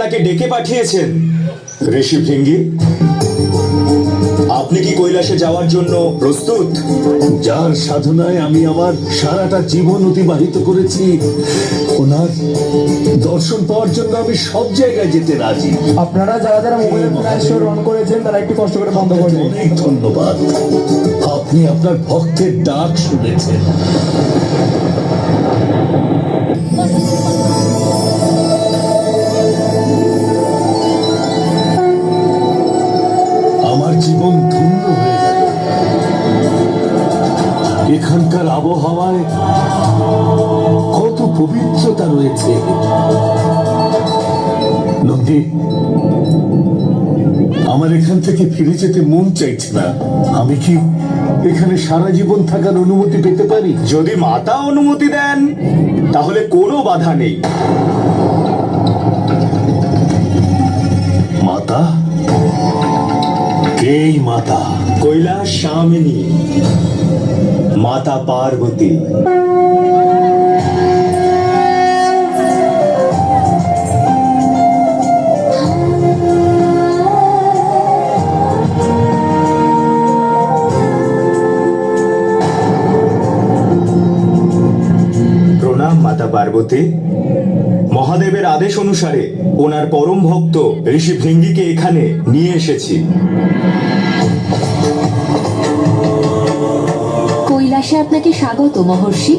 তাকে ডেকে পাঠিয়েছেন। ঋষি ভৃঙ্গি, আপনি কি কৈলাসে যাওয়ার জন্য প্রস্তুত? যার সাধনায় আমি আমার সারাটা জীবন অতিবাহিত করেছি, ওনার দর্শন পাওয়ার জন্য আমি সব জায়গায় যেতে রাজি। আপনারা যারা যারা মোবাইলে রন করেছেন তারা একটু কষ্ট করে বন্ধ করবেন। অনেক ধন্যবাদ, আপনি আপনার ভক্তের ডাক শুনেছেন। আমার জীবন ধন্য হয়ে গেল। এখানকার আবহাওয়ায় কত পবিত্রতা রয়েছে। নন্দী, আমার এখান থেকে ফিরে যেতে মন চাইছে না। আমি কি এখানে সারা জীবন থাকার অনুমতি পেতে পারি? যদি মাতা অনুমতি দেন তাহলে কোনো বাধা নেই। মাতা? কেই মাতা? কৈলাস স্বামিনী মাতা পার্বতী। প্রণাম মাতা পার্বতী। মহাদেবের আদেশ অনুসারে ওনার পরম ভক্ত ঋষি ভৃঙ্গিকে এখানে নিয়ে এসেছি। কৈলাসে আপনাকে স্বাগত মহর্ষি।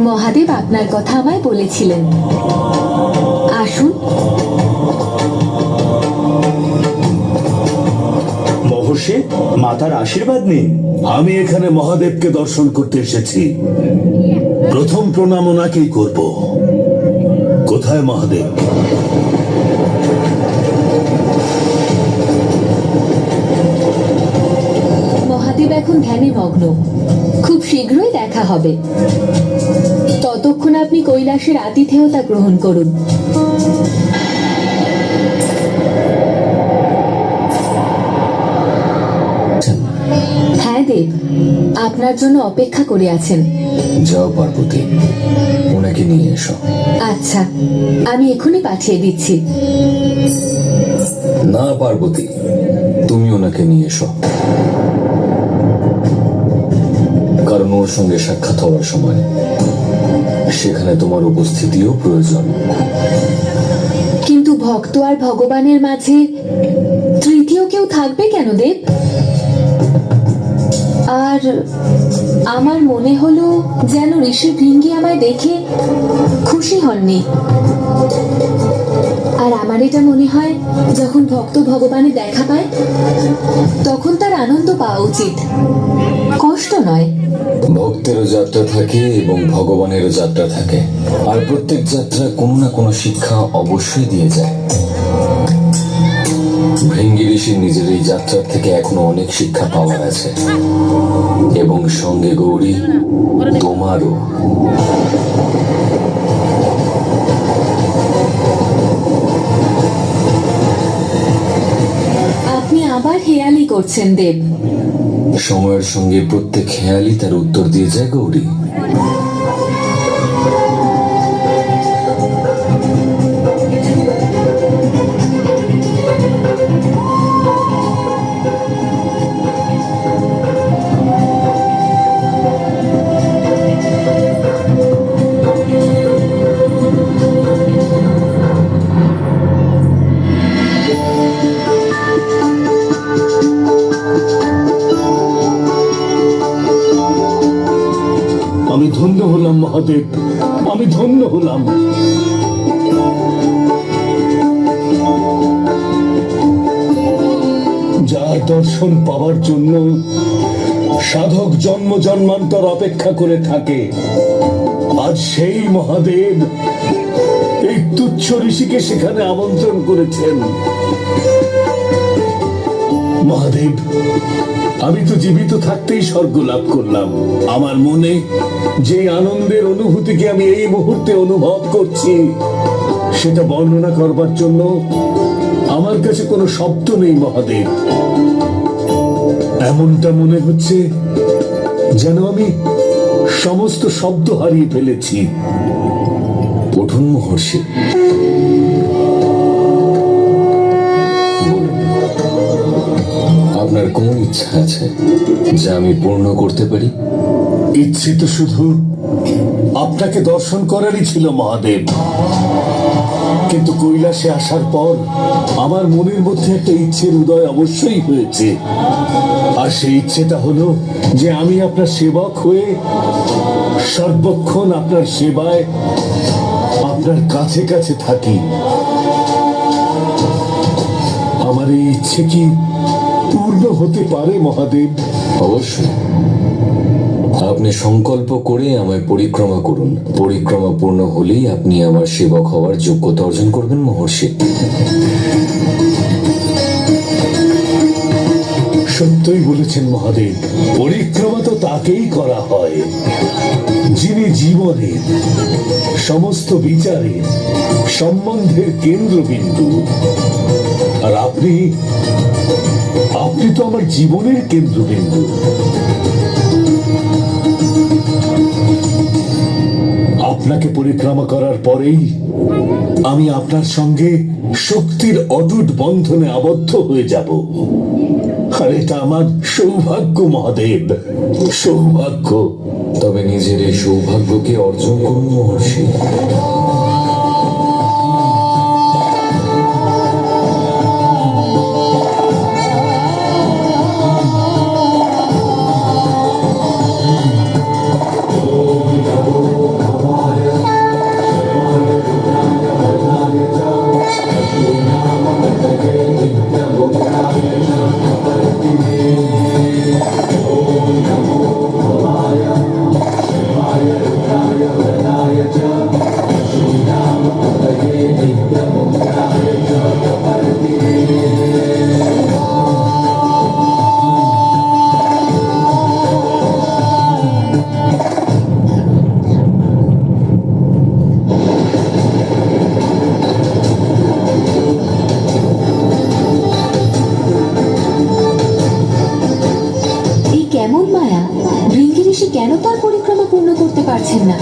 মহাদেব আপনার কথা আমায় বলেছিলেন। আসুন। মহর্ষি, মাতার আশীর্বাদ নিন। আমি এখানে মহাদেবকে দর্শন করতে এসেছি। প্রথম প্রণাম ওনাকেই করব। কোথায় মহাদেব? মহাদেব এখন ধ্যানে মগ্ন। খুব শীঘ্রই দেখা হবে। ততক্ষণ আপনি কৈলাসের আতিথেয়তা গ্রহণ করুন। হ্যাঁ দেব, আপনার জন্য অপেক্ষা করে আছেন। যাও পার্বতী, ওনাকে নিয়ে এসো। আচ্ছা, আমি এখনই পাঠিয়ে দিচ্ছি। না পার্বতী, তুমি ওনাকে নিয়ে এসো, কারণ ওর সঙ্গে সাক্ষাৎ হওয়ার সময় সেখানে তোমার উপস্থিতিও প্রয়োজন। কিন্তু ভক্ত আর ভগবানের মাঝে তৃতীয় কেউ থাকবে কেন দেব? আর আমার মনে হলো যেন ঋষি ভৃঙ্গি আমায় দেখে খুশি হননি। আর আমার এটা মনে হয় যখন ভক্ত ভগবানের দেখা পায় তখন তার আনন্দ পাওয়া উচিত, কষ্ট নয়। ভক্তেরও যাত্রা থাকে এবং ভগবানেরও যাত্রা থাকে, আর প্রত্যেক যাত্রা কোনো না কোনো শিক্ষা অবশ্যই দিয়ে যায়। ভৃঙ্গি ঋষির নিজের এই যাত্রার থেকে এখনো অনেক শিক্ষা পাওয়ার আছে, এবং সঙ্গে গৌরী তোমারও। আপনি আবার হেয়ালি করছেন দেব। সময়ের সঙ্গে প্রত্যেক খেয়ালই তার উত্তর দিয়ে যায় গৌরী। আমি ধন্য হলাম মহাদেব, আমি ধন্য হলাম। যার দর্শন পাওয়ার জন্য সাধক জন্ম জন্মান্তর অপেক্ষা করে থাকে, আজ সেই মহাদেব এই তুচ্ছ ঋষিকে সেখানে আমন্ত্রণ করেছেন। মহাদেব, আমি তো জীবিত থাকতেই স্বর্গ লাভ করলাম। আমার মনে যে আনন্দের অনুভূতিকে আমি এই মুহূর্তে অনুভব করছি সেটা বর্ণনা করবার জন্য আমার কাছে কোনো শব্দ নেই মহাদেব। এমনটা মনে হচ্ছে যেন আমি সমস্ত শব্দ হারিয়ে ফেলেছি। উঠুন মহর্ষি, আপনার কোন ইচ্ছা আছে যা আমি পূর্ণ করতে পারি? ইচ্ছে তো শুধু আপনাকে দর্শন করারই ছিল মহাদেব, কিন্তু কৈলাসে আসার পর আমার মনের মধ্যে একটা ইচ্ছের উদয় অবশ্যই হয়েছে। আর সেই ইচ্ছেটা হলো যে আমি আপনার সেবক হয়ে সর্বক্ষণ আপনার সেবায় আপনার কাছে কাছে থাকি। আমার এই ইচ্ছে কি পূর্ণ হতে পারে মহাদেব? অবশ্যই। আপনি সংকল্প করে আমায় পরিক্রমা করুন। পরিক্রমা পূর্ণ হলেই আপনি আমার সেবক হওয়ার যোগ্যতা অর্জন করবেন মহর্ষি। সত্যই বলেছেন মহাদেব, পরিক্রমা তো তাকেই করা হয় যিনি জীবনের সমস্ত বিচারের সম্বন্ধের কেন্দ্রবিন্দু। আর আপনি তো আমার জীবনের কেন্দ্রবিন্দু। আপনাকে পরিক্রমা করার পরেই আমি আপনার সঙ্গে শক্তির অটুট বন্ধনে আবদ্ধ হয়ে যাব। আর এটা আমার সৌভাগ্য মহাদেব, সৌভাগ্য। তবে নিজের এই সৌভাগ্যকে অর্জন করুন মহর্ষি। কেমন মায়া! ভৃঙ্গি ঋষি কেন তার পরিক্রমা পূর্ণ করতে পারছেন না?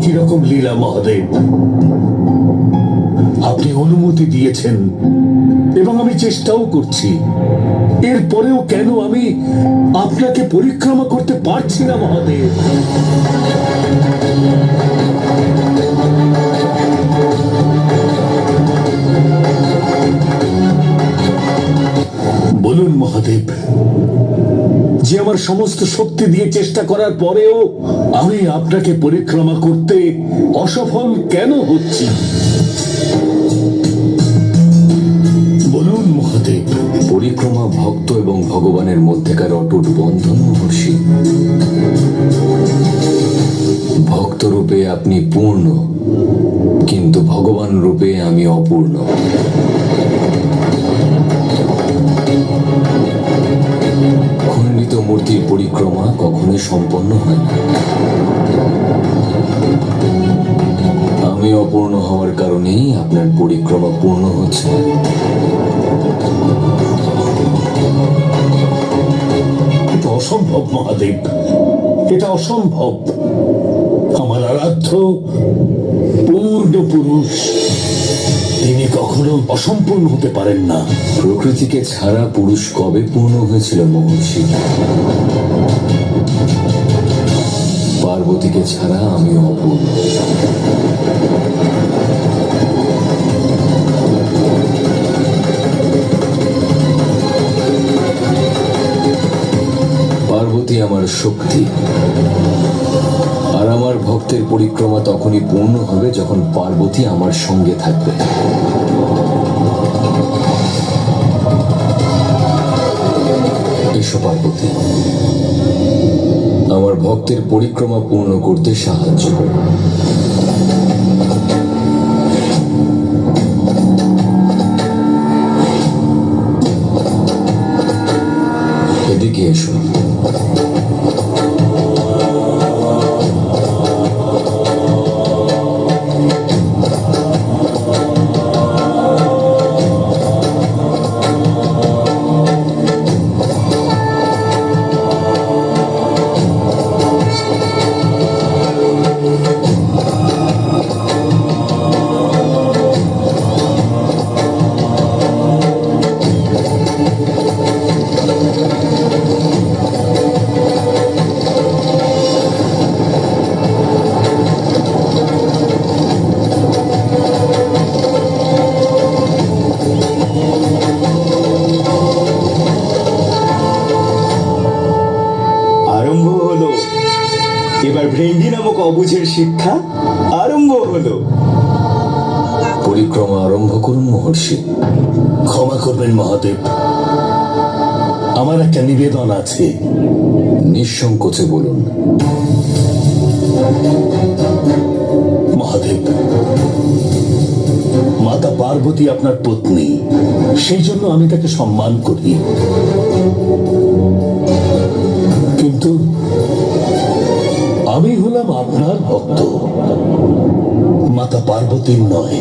কিরকম লীলা মহাদেব! আপনি অনুমতি দিয়েছেন এবং আমি চেষ্টাও করছি, এরপরেও কেন আমি আপনাকে পরিক্রমা করতে পারছি না মহাদেব? বলুন মহাদেব, যে আমার সমস্ত শক্তি দিয়ে চেষ্টা করার পরেও আমি আপনাকে পরিক্রমা করতে অসফল কেন হচ্ছি? বলুন মহাদেব। পরিক্রমা ভক্ত এবং ভগবানের মধ্যেকার অটুট বন্ধন মহর্ষি। ভক্ত রূপে আপনি পূর্ণ, কিন্তু ভগবান রূপে আমি অপূর্ণ। খণ্ডিত মূর্তির পরিক্রমা কখনোই সম্পন্ন হয় না। আমি অপূর্ণ হওয়ার কারণেই আপনার পরিক্রমা পূর্ণ হচ্ছে। এটা অসম্ভব মহাদেব, এটা অসম্ভব। আমার আরাধ্য পূর্ণ পুরুষ, তিনি কখনো অসম্পূর্ণ হতে পারেন না। প্রকৃতিকে ছাড়া পুরুষ কবে পূর্ণ হয়েছিল মহর্ষি? পার্বতীকে ছাড়া আমি অপূর্ণ। পার্বতী আমার শক্তি, আর আমার ভক্তের পরিক্রমা তখনই পূর্ণ হবে যখন পার্বতী আমার সঙ্গে থাকবে। এসো পার্বতী, আমার ভক্তের পরিক্রমা পূর্ণ করতে সাহায্য করো। ভৃঙ্গি নামক অবুঝের শিক্ষা আরম্ভ হলো। পরিক্রমা আরম্ভ করুন মহর্ষি। ক্ষমা করবেন মহাদেব, আমার একটা নিবেদন আছে। নিঃসংকোচে বলুন। মহাদেব, মাতা পার্বতী আপনার পত্নী, সেই জন্য আমি তাকে সম্মান করি, কিন্তু আমি হলাম আপনার ভক্ত, মাতা পার্বতীর নয়।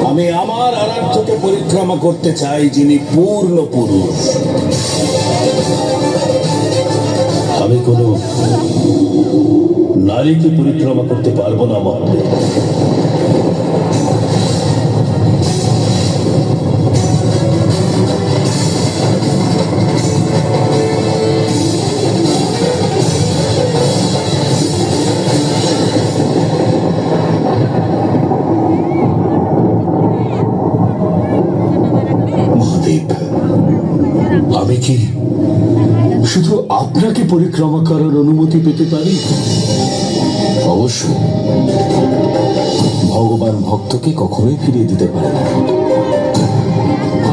আমি আমার আরাধ্যকে পরিক্রমা করতে চাই, যিনি পূর্ণ পুরুষ। আমি কোনো নারীকে পরিক্রমা করতে পারবো না মহাদেব। মহাদেব, আমি কি শুধু আপনাকে পরিক্রমা করার অনুমতি পেতে পারি? অবশ্যই। ভগবান ভক্তকে কখনোই ফিরিয়ে দিতে পারে না।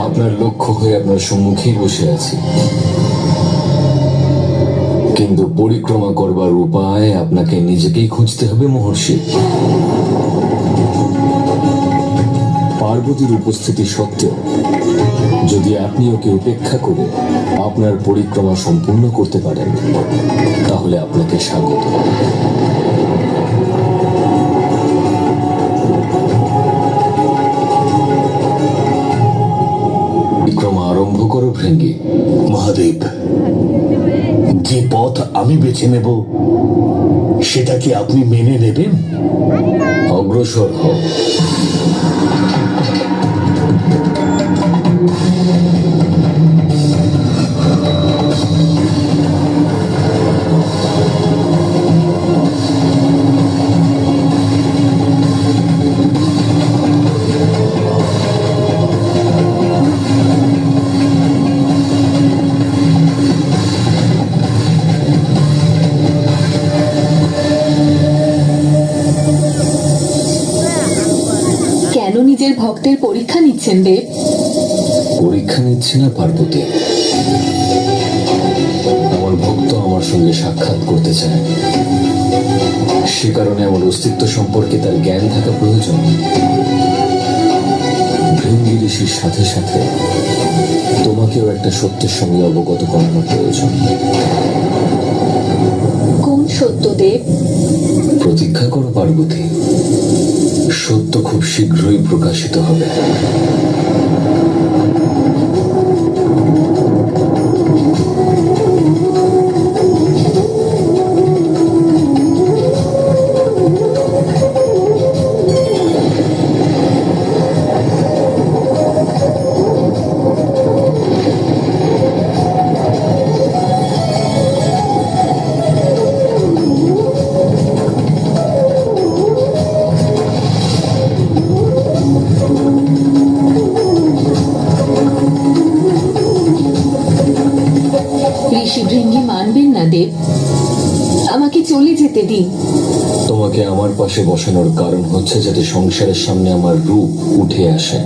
আপনার লক্ষ্য হয়ে আপনার সম্মুখেই বসে আছি, কিন্তু পরিক্রমা করবার উপায় আপনাকে নিজেকেই খুঁজতে হবে মহর্ষি। পার্বতীর উপস্থিতি সত্ত্বেও যদি আপনি ওকে উপেক্ষা করে আপনার পরিক্রমা সম্পূর্ণ করতে পারেন, তাহলে আপনাকে স্বাগত। পরিক্রমা আরম্ভ করো ভৃঙ্গি। মহাদেব, যে পথ আমি বেছে নেব সেটা কি আপনি মেনে নেবেন? অগ্রসর হও। কেন নিজের ভক্তের পরীক্ষা নিচ্ছেন দেব? পরীক্ষা নিচ্ছি না পার্বতী, আমার ভক্ত আমার সঙ্গে সাক্ষাৎ করতে চায়, সে কারণে আমার অস্তিত্ব সম্পর্কে তার জ্ঞান থাকা প্রয়োজন। ভৃঙ্গি ঋষির সাথে সাথে তোমাকেও একটা সত্যের সঙ্গে অবগত করানো প্রয়োজন। কোন সত্য দেব? প্রতীক্ষা করো পার্বতী, সত্য খুব শীঘ্রই প্রকাশিত হবে। ঋষি ভৃঙ্গি মানবেন না দেব, আমাকে চলে যেতে দিন। তোমাকে আমার পাশে বসানোর কারণ হচ্ছে যাতে সংসারের সামনে আমার রূপ উঠে আসে।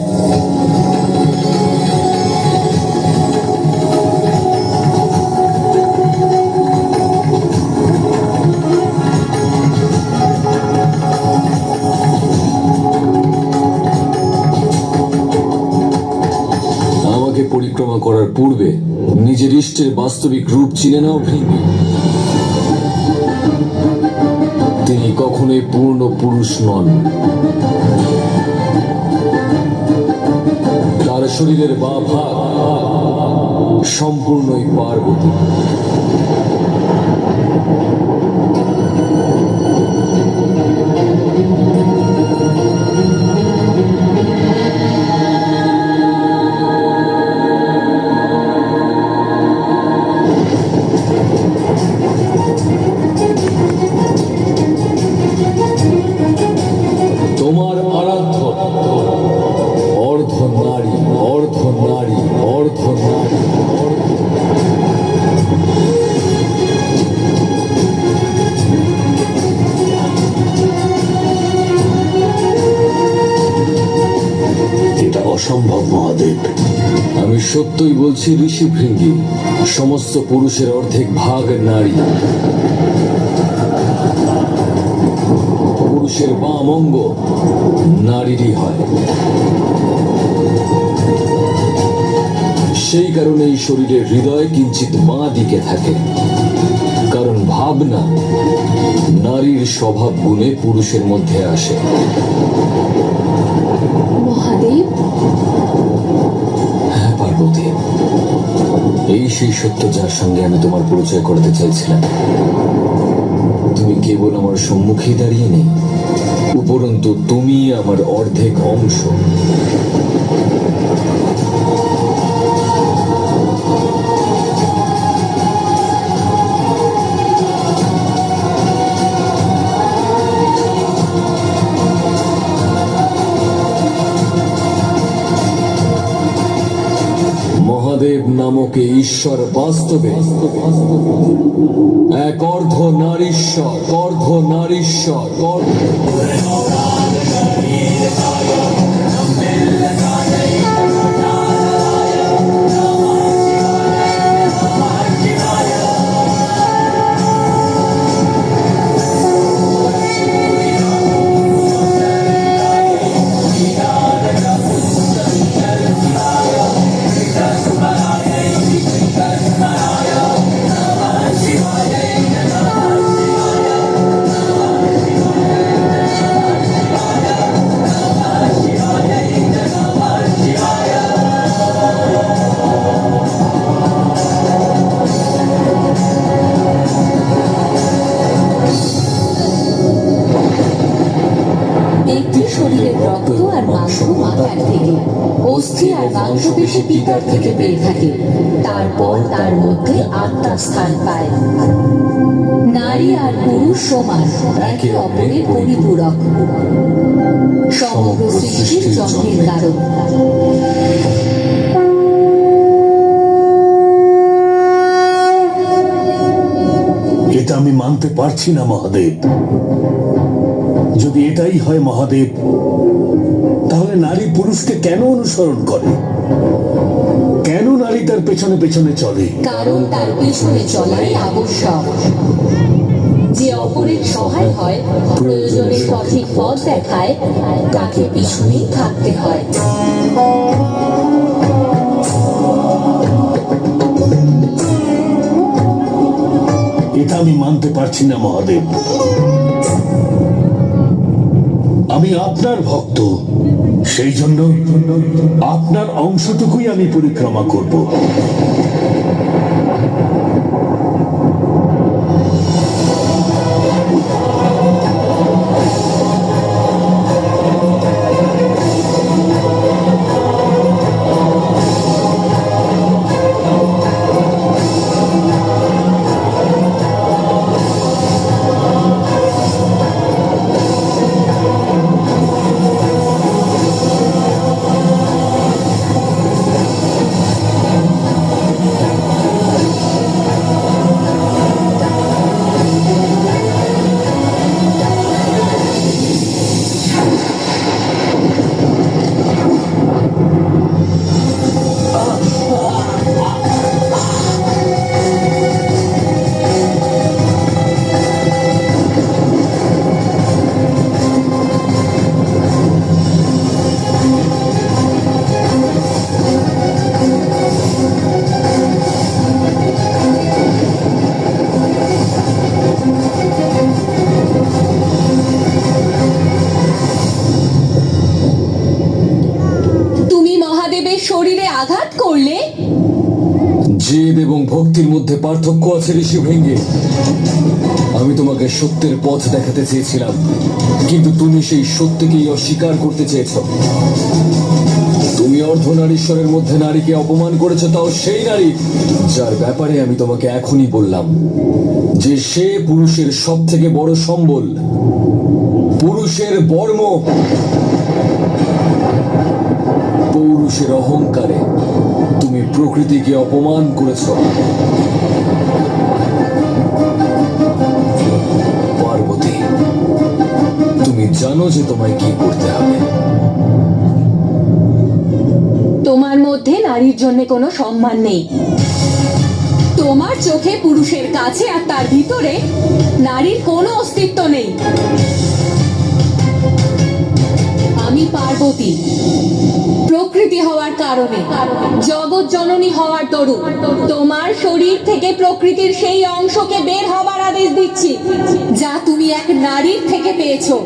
আমাকে পরিক্রমা করার পূর্বে নিজের ইষ্টের বাস্তবিক রূপ চিনে নাও ভৃঙ্গি। তিনি কখনোই পূর্ণ পুরুষ নন। তার শরীরের বা ভাগ সম্পূর্ণই পার্বতী। তোমার আরাধ্য অর্ধ নারী, অর্ধ নারী, অর্ধ নারী, অর্ধ অসম্ভব মহাদেব। আমি সত্যই বলছি ঋষি ভৃঙ্গি, সমস্ত পুরুষের অর্ধেক ভাগ নারী। পুরুষের বাম অঙ্গ নারীরই হয়। সেই কারণে এই শরীরের হৃদয় কিঞ্চিত বাঁ দিকে থাকে, কারণ ভাবনা নারীর স্বভাব গুণে পুরুষের মধ্যে আসে। মহাদেব, হ্যাঁ পার্বতী, এই সেই সত্য যার সঙ্গে আমি তোমার পরিচয় করতে চাইছিলাম। তুমি কেবল আমার সম্মুখেই দাঁড়িয়ে নেই, উপরন্তু তুমি আমার অর্ধেক অংশ। মহাদেব নামক এই ঈশ্বর বাস্তবে এক অর্ধ নারীশ্বর, অর্ধ নারীশ্বর, ব্যক্তি শরীরের রক্ত আর মাংস মাথার থেকে, অস্থি আর মাংসপেশি পিতার থেকে পেয়ে থাকে। তারপর তার মধ্যে আত্মা স্থান পায়। নারী আর পুরুষ সমান, একে অপরের পরিপূরক, সমগ্র সৃষ্টির জন্মের কারণ। এটা আমি মানতে পারছি না মহাদেব। যদি এটাই হয় মহাদেব, তাহলে নারী পুরুষকে কেন অনুসরণ করে? কেন নারী তার পেছনে পেছনে চলে? কারণ তার পিছনে চলাই আবশ্যক। যে অপরের সহায় হয়, প্রয়োজনে সঠিক পথ দেখায়, তাকে পিছনেই থাকতে হয়। এটা আমি মানতে পারছি না মহাদেব। আমি আপনার ভক্ত, সেই জন্য আপনার অংশটুকুই আমি পরিক্রমা করব। জেদ এবং ভক্তির মধ্যে পার্থক্য আছে ঋষি ভৃঙ্গি। আমি তোমাকে সত্যের পথ দেখাতে চেয়েছিলাম, কিন্তু তুমি সেই সত্যকেই অস্বীকার করতে চেয়েছ। তুমি অর্ধনারীশ্বরের মধ্যে নারীকে অপমান করেছো, তাও সেই নারী যার ব্যাপারে আমি তোমাকে এখনই বললাম যে সে পুরুষের সব থেকে বড় সম্বল, পুরুষের বর্ম। পৌরুষের অহংকারে তুমি প্রকৃতিকে অপমান করেছ। পার্বতী, তুমি জানো যে তোমায় কি করতে হবে। মধ্যে নারীর জন্য কোনো সম্মান নেই। তোমার চোখে পুরুষের কাছে আর তার ভিতরে নারীর কোনো অস্তিত্ব নেই। আমি পার্বতী, প্রকৃতি হওয়ার কারণে, জগৎ জননী হওয়ার দরুন তোমার শরীর থেকে প্রকৃতির সেই অংশকে বের হবার আদেশ দিচ্ছি যা তুমি এক নারীর থেকে পেয়েছো।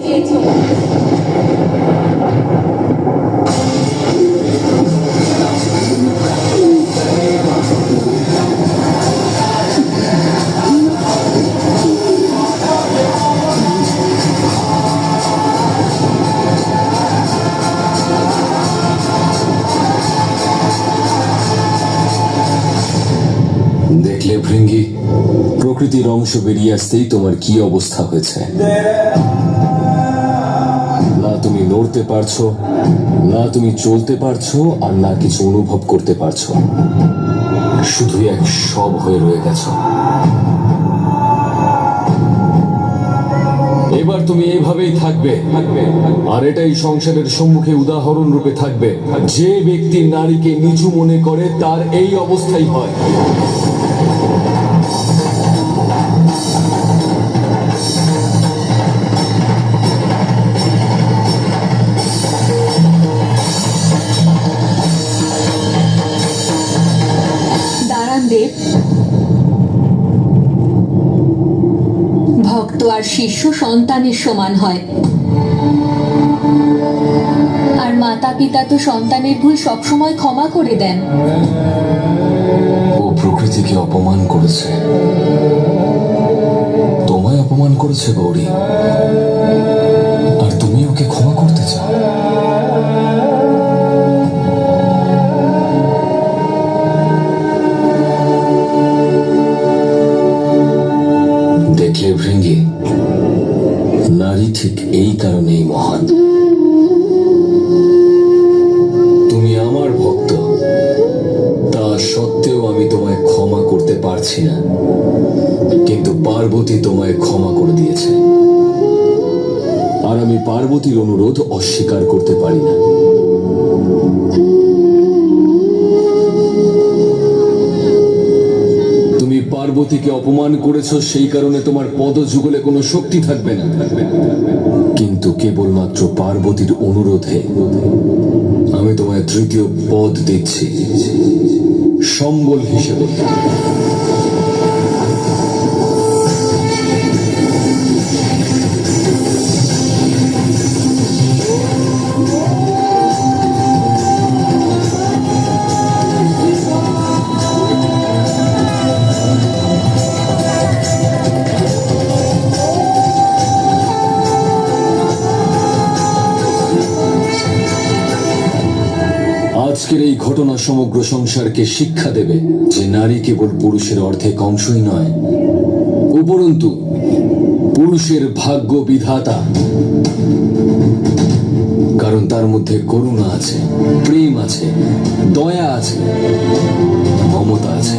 দেখলে ভৃঙ্গি, প্রকৃতির অংশ বেরিয়ে আসতেই তোমার কি অবস্থা হয়েছে। না তুমি নড়তে পারছো, না তুমি চলতে পারছো, আর না কিছু অনুভব করতে পারছো, শুধু এক সব হয়ে রয়ে গেছো। এবার তুমি এইভাবেই থাকবে, আর এটাই সংসারের সম্মুখে উদাহরণ রূপে থাকবে। যে ব্যক্তি নারীকে নিচু মনে করে তার এই অবস্থাই হয়। দাঁড়ান দেব, ভক্ত আর শিষ্য সন্তানের সমান হয়, আর মাতা পিতা তো সন্তানের ভুল সবসময় ক্ষমা করে দেন। ও প্রকৃতিকে অপমান করেছে, তোমায় অপমান করেছে গৌরী, আর তুমি ওকে ক্ষমা করতে চাও। দেখলে ভৃঙ্গি, নারী ঠিক এই কারণেই মহান। তুমি আমার ভক্ত, তা সত্ত্বেও আমি তোমায় ক্ষমা করতে পারছি না, কিন্তু পার্বতী তোমায় ক্ষমা করে দিয়েছে, আর আমি পার্বতীর অনুরোধ অস্বীকার করতে পারি না। তুমি পার্বতীকে অপমান করেছো, সেই কারণে তোমার পদযুগলে কোনো শক্তি থাকবে না, কিন্তু কেবলমাত্র পার্বতীর অনুরোধে আমি তোমায় তৃতীয় পদ দিচ্ছি, সম্বল হিসেবে। আজকের এই ঘটনা সমগ্র সংসারকে শিক্ষা দেবে যে নারী কেবল পুরুষের অর্ধেক অংশই নয়, উপরন্তু পুরুষের ভাগ্য বিধাতা, কারণ তার মধ্যে করুণা আছে, প্রেম আছে, দয়া আছে, মমতা আছে।